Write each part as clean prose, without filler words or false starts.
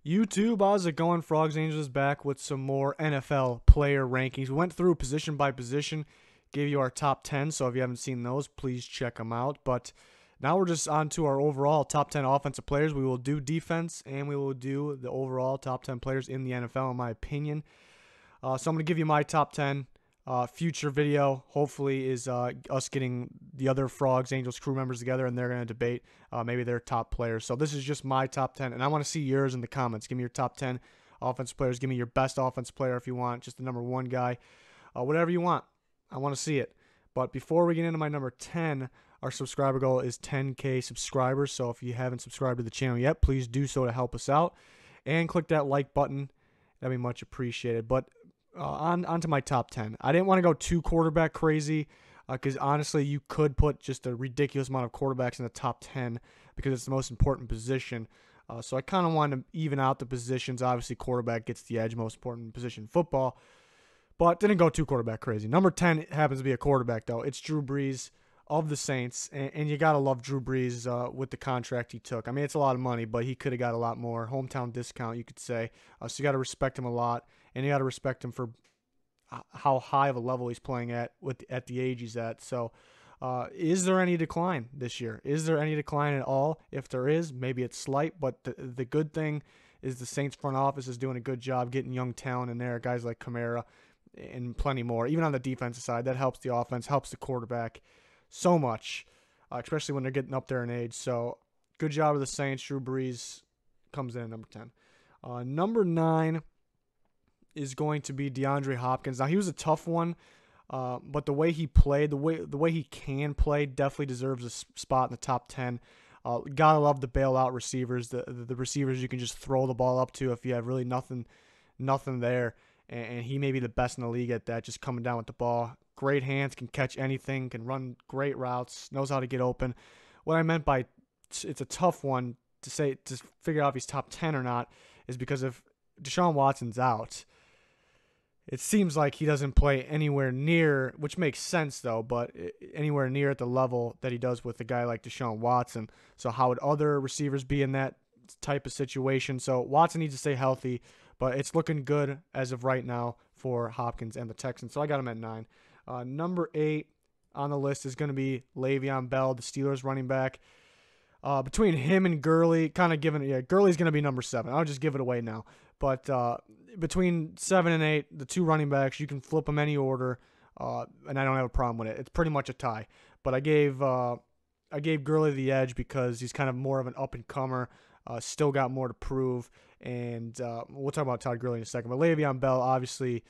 YouTube, how's it going? Frogs Angels is back with some more NFL player rankings. We went through position by position, gave you our top 10, so if you haven't seen those, please check them out. But now we're just on to our overall top 10 offensive players. We will do defense, and we will do the overall top 10 players in the NFL, in my opinion. So I'm going to give you my top 10. Future video, hopefully, is us getting the other Frogs Angels crew members together, and they're going to debate maybe their top players. So this is just my top 10, and I want to see yours in the comments. Give me your top 10 offensive players. Give me your best offensive player if you want, just the number one guy. Whatever you want. I want to see it. But before we get into my number 10, our subscriber goal is 10K subscribers. So if you haven't subscribed to the channel yet, please do so to help us out. And click that like button. That'd be much appreciated. But on to my top 10. I didn't want to go too quarterback crazy because honestly, you could put just a ridiculous amount of quarterbacks in the top 10 because it's the most important position. So I kind of wanted to even out the positions. Obviously, quarterback gets the edge, most important position in football, but didn't go too quarterback crazy. Number 10 happens to be a quarterback, though. It's Drew Brees of the Saints, and you got to love Drew Brees with the contract he took. I mean, it's a lot of money, but he could have got a lot more. Hometown discount, you could say. So you got to respect him a lot. And you got to respect him for how high of a level he's playing at the age he's at. So, is there any decline this year? Is there any decline at all? If there is, maybe it's slight. But the good thing is the Saints front office is doing a good job getting young talent in there, guys like Kamara and plenty more. Even on the defensive side, that helps the offense, helps the quarterback so much, especially when they're getting up there in age. So, good job of the Saints. Drew Brees comes in at number 10. Number 9 is going to be DeAndre Hopkins. Now, he was a tough one, but the way he played, the way he can play, definitely deserves a spot in the top 10. Gotta love the bailout receivers, the receivers you can just throw the ball up to if you have really nothing there, and he may be the best in the league at that, just coming down with the ball. Great hands, can catch anything, can run great routes, knows how to get open. What I meant by it's a tough one to figure out if he's top 10 or not is because if Deshaun Watson's out, it seems like he doesn't play anywhere near, which makes sense though, but anywhere near at the level that he does with a guy like Deshaun Watson. So how would other receivers be in that type of situation? So Watson needs to stay healthy, but it's looking good as of right now for Hopkins and the Texans. So I got him at 9. Number 8 on the list is going to be Le'Veon Bell, the Steelers running back. Between him and Gurley, Gurley's going to be number 7. I'll just give it away now. But between 7 and 8, the two running backs, you can flip them any order, and I don't have a problem with it. It's pretty much a tie. But I gave Gurley the edge because he's kind of more of an up-and-comer, still got more to prove, and we'll talk about Todd Gurley in a second. But Le'Veon Bell, obviously,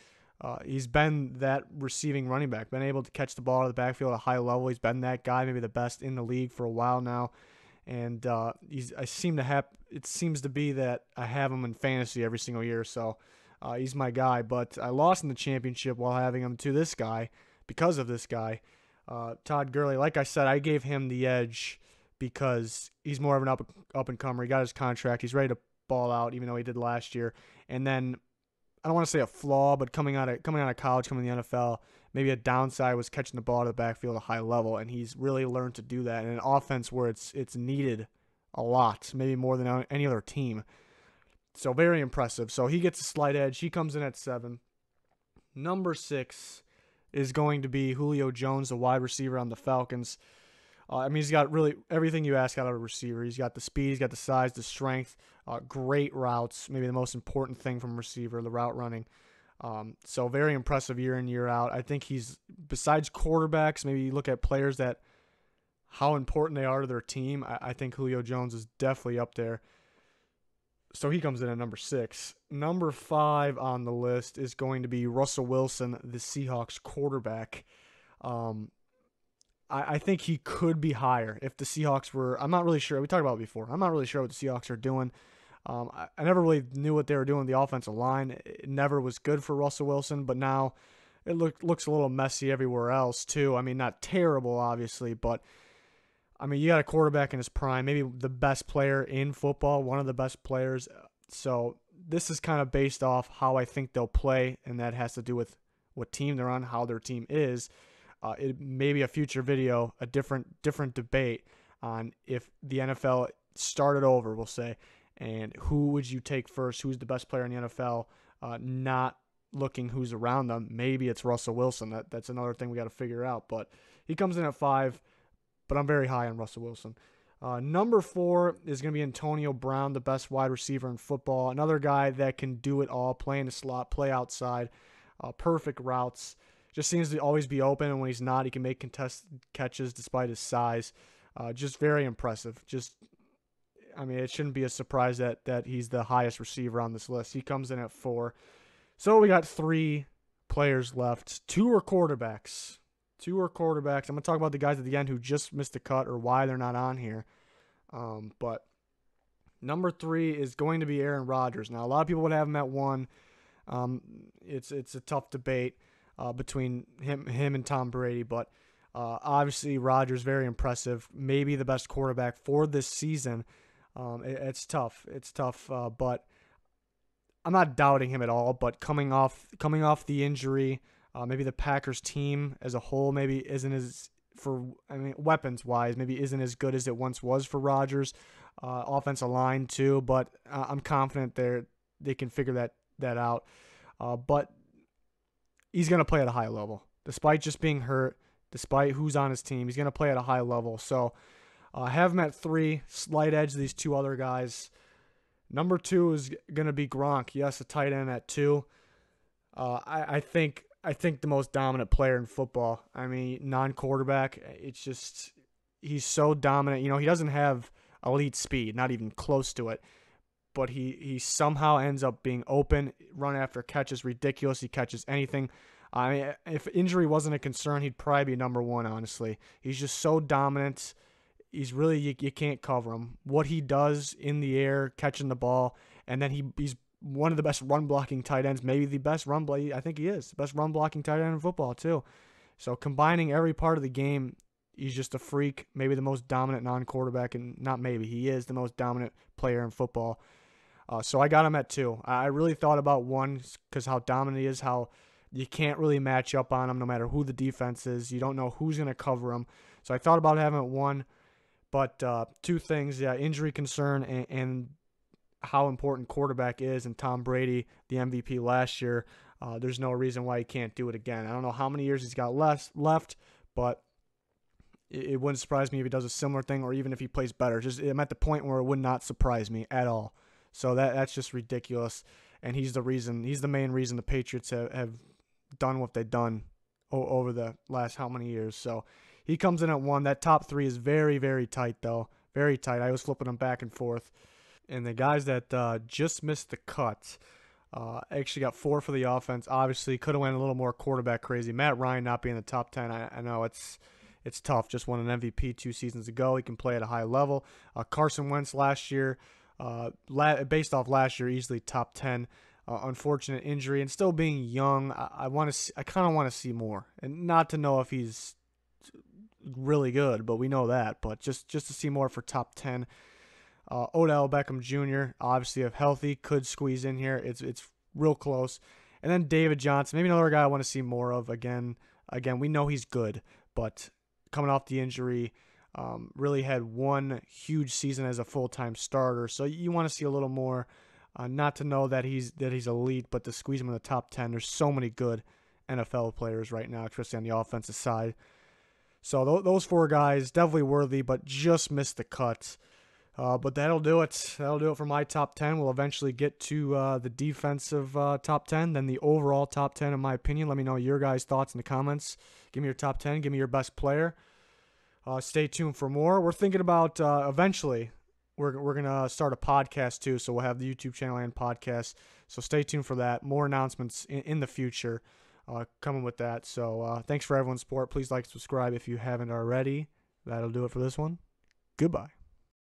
he's been that receiving running back, been able to catch the ball out of the backfield at a high level. He's been that guy, maybe the best in the league for a while now. And it seems to be that I have him in fantasy every single year, so he's my guy. But I lost in the championship while having him to this guy because of this guy, Todd Gurley. Like I said, I gave him the edge because he's more of an up and comer. He got his contract. He's ready to ball out, even though he did last year. And then I don't want to say a flaw, but coming out of college, coming to the NFL, maybe a downside was catching the ball to the backfield at a high level, and he's really learned to do that in an offense where it's needed a lot, maybe more than any other team. So very impressive. So he gets a slight edge. He comes in at 7. Number 6 is going to be Julio Jones, the wide receiver on the Falcons. He's got really everything you ask out of a receiver. He's got the speed, he's got the size, the strength, great routes, maybe the most important thing from a receiver, the route running. So very impressive year in, year out. I think he's, besides quarterbacks, maybe you look at players that how important they are to their team. I think Julio Jones is definitely up there. So he comes in at number 6. Number 5 on the list is going to be Russell Wilson, the Seahawks quarterback. I think he could be higher if the Seahawks were. I'm not really sure. We talked about it before. I'm not really sure what the Seahawks are doing. I never really knew what they were doing with the offensive line. It never was good for Russell Wilson, but now it looks a little messy everywhere else too. I mean, not terrible, obviously, but I mean, you got a quarterback in his prime, maybe the best player in football, one of the best players. So this is kind of based off how I think they'll play, and that has to do with what team they're on, how their team is. It may be a future video, a different debate on if the NFL started over, we'll say, And who would you take first? Who's the best player in the NFL? Not looking who's around them. Maybe it's Russell Wilson. That's another thing we got to figure out. But he comes in at 5, but I'm very high on Russell Wilson. Number 4 is going to be Antonio Brown, the best wide receiver in football. Another guy that can do it all, play in the slot, play outside, perfect routes. Just seems to always be open, and when he's not, he can make contested catches despite his size. Just very impressive. It shouldn't be a surprise that he's the highest receiver on this list. He comes in at 4. So we got 3 players left. 2 are quarterbacks. I'm going to talk about the guys at the end who just missed the cut or why they're not on here. But number 3 is going to be Aaron Rodgers. Now, a lot of people would have him at 1. It's a tough debate between him and Tom Brady, but obviously Rodgers very impressive. Maybe the best quarterback for this season. It's tough. But I'm not doubting him at all. But coming off the injury, maybe the Packers team as a whole maybe isn't as weapons wise maybe isn't as good as it once was for Rodgers. Offensive line too, but I'm confident they can figure that out. But he's gonna play at a high level, despite just being hurt. Despite who's on his team, he's gonna play at a high level. So have him at 3, slight edge to these 2 other guys. Number 2 is going to be Gronk. Yes, a tight end at 2. I think the most dominant player in football. Non-quarterback. It's just he's so dominant. He doesn't have elite speed, not even close to it. But he somehow ends up being open. Run after catch is ridiculous. He catches anything. If injury wasn't a concern, he'd probably be number 1, honestly. He's just so dominant. He's really, you can't cover him. What he does in the air, catching the ball, and then he's one of the best run-blocking tight ends, maybe the best I think he is. The best run-blocking tight end in football, too. So combining every part of the game, he's just a freak, maybe the most dominant non-quarterback, and not maybe, he is the most dominant player in football. So I got him at 2. I really thought about 1 because how dominant he is, how you can't really match up on him no matter who the defense is. You don't know who's going to cover him. So I thought about having him at 1. But 2 things, injury concern and how important quarterback is, and Tom Brady, the MVP last year, there's no reason why he can't do it again. I don't know how many years he's got left, but it wouldn't surprise me if he does a similar thing or even if he plays better. I'm at the point where it would not surprise me at all. So that's just ridiculous, and he's the main reason the Patriots have done what they've done over the last how many years. So he comes in at 1. That top 3 is very, very tight, though. Very tight. I was flipping them back and forth. And the guys that just missed the cut actually got 4 for the offense. Obviously, could have went a little more quarterback crazy. Matt Ryan not being in the top 10, I know it's tough. Just won an MVP 2 seasons ago. He can play at a high level. Carson Wentz last year, based off last year, easily top 10. Unfortunate injury and still being young. I kind of want to see more, and not to know if he's really good, but we know that. But just to see more for top 10. Odell Beckham Jr. obviously if healthy could squeeze in here. It's real close. And then David Johnson, maybe another guy I want to see more of. Again, we know he's good, but coming off the injury, really had 1 huge season as a full-time starter. So you want to see a little more. Not to know that he's elite, but to squeeze him in the top 10. There's so many good NFL players right now, especially on the offensive side. So those 4 guys, definitely worthy, but just missed the cut. But that'll do it. That'll do it for my top 10. We'll eventually get to the defensive top 10, then the overall top 10 in my opinion. Let me know your guys' thoughts in the comments. Give me your top 10. Give me your best player. Stay tuned for more. We're thinking about eventually we're going to start a podcast too, so we'll have the YouTube channel and podcast. So stay tuned for that. More announcements in the future coming with that. So thanks for everyone's support. Please like, subscribe if you haven't already. That'll do it for this one. Goodbye.